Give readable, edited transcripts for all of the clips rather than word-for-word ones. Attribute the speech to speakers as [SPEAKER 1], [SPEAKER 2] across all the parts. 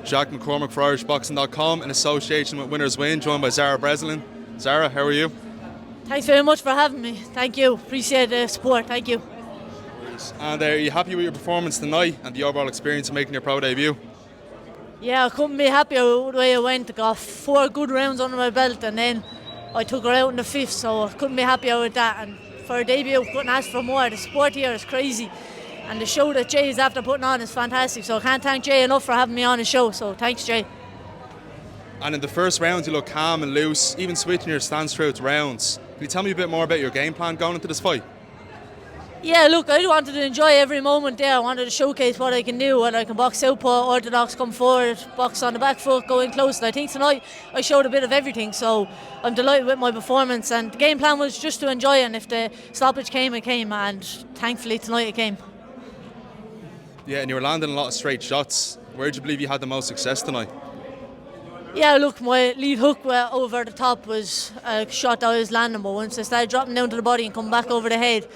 [SPEAKER 1] Jack McCormack for IrishBoxing.com in association with Winners Win, joined by Zara Breslin. Zara, how are you?
[SPEAKER 2] Thanks very much for having me. Thank you. Appreciate the support. Thank you.
[SPEAKER 1] And are you happy with your performance tonight and the overall experience of making your pro debut?
[SPEAKER 2] Yeah, I couldn't be happier with the way I went. I got 4 good rounds under my belt and then I took her out in the 5th, so I couldn't be happier with that. And for a debut, I couldn't ask for more. The support here is crazy. And the show that Jay is after putting on is fantastic. So I can't thank Jay enough for having me on the show. So thanks, Jay.
[SPEAKER 1] And in the first round, you look calm and loose, even switching your stance throughout the rounds. Can you tell me a bit more about your game plan going into this fight?
[SPEAKER 2] Yeah, look, I wanted to enjoy every moment there. I wanted to showcase what I can do, whether I can box southpaw, orthodox, come forward, box on the back foot, go in close. And I think tonight I showed a bit of everything, so I'm delighted with my performance. And the game plan was just to enjoy it, and if the stoppage came, it came, and thankfully tonight it came.
[SPEAKER 1] Yeah, and you were landing a lot of straight shots. Where do you believe you had the most success tonight?
[SPEAKER 2] Yeah, look, my lead hook over the top was a shot that I was landing, but once I started dropping down to the body and coming back over the head,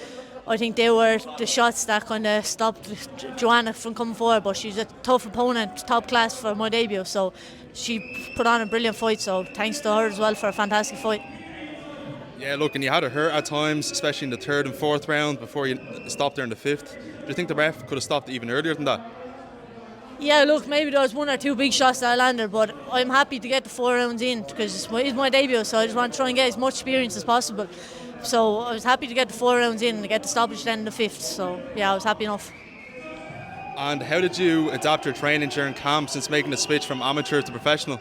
[SPEAKER 2] I think they were the shots that kind of stopped Joanna from coming forward. But she's a tough opponent, top class for my debut, so she put on a brilliant fight, so thanks to her as well for a fantastic fight.
[SPEAKER 1] Yeah, look, and you had her hurt at times, especially in the 3rd and 4th round before you stopped her in the 5th. Do you think the ref could have stopped it even earlier than that?
[SPEAKER 2] Yeah, look, maybe there was 1 or 2 big shots that I landed, but I'm happy to get the 4 rounds in because it's my debut, so I just want to try and get as much experience as possible. So I was happy to get the 4 rounds in and get the stoppage then in the 5th, so yeah, I was happy enough.
[SPEAKER 1] And how did you adapt your training during camp since making the switch from amateur to professional?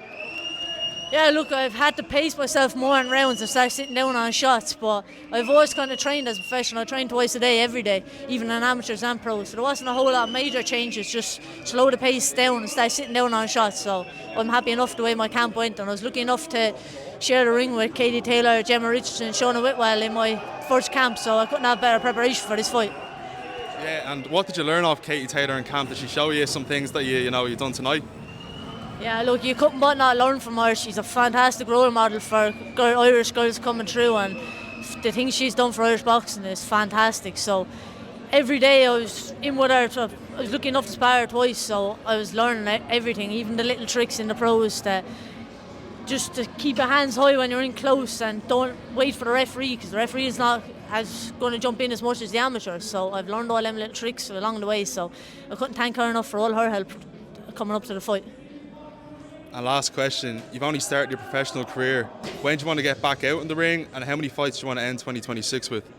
[SPEAKER 2] Yeah, look, I've had to pace myself more in rounds and start sitting down on shots, but I've always kind of trained as a professional. I train twice a day, every day, even in amateurs and pros. So there wasn't a whole lot of major changes, just slow the pace down and start sitting down on shots. So I'm happy enough the way my camp went, and I was lucky enough to share the ring with Katie Taylor, Gemma Richardson, Shona Whitwell in my first camp, so I couldn't have better preparation for this fight.
[SPEAKER 1] Yeah, and what did you learn off Katie Taylor in camp? Did she show you some things that you've done tonight?
[SPEAKER 2] Yeah, look, you couldn't but not learn from her. She's a fantastic role model for Irish girls coming through, and the things she's done for Irish boxing is fantastic. So every day I was in with her, so I was lucky enough to spar her twice, so I was learning everything, even the little tricks in the pros, just to keep your hands high when you're in close and don't wait for the referee, because the referee is not going to jump in as much as the amateurs. So I've learned all them little tricks along the way, so I couldn't thank her enough for all her help coming up to the fight.
[SPEAKER 1] And last question, you've only started your professional career. When do you want to get back out in the ring, and how many fights do you want to end 2026 with?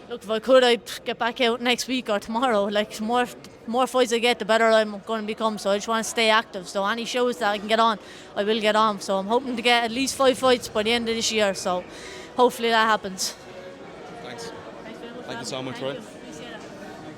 [SPEAKER 2] Look, if I could, I'd get back out next week or tomorrow. Like, the more fights I get, the better I'm going to become. So I just want to stay active. So any shows that I can get on, I will get on. So I'm hoping to get at least 5 fights by the end of this year. So hopefully that happens.
[SPEAKER 1] Thanks. Thank you so much, Roy.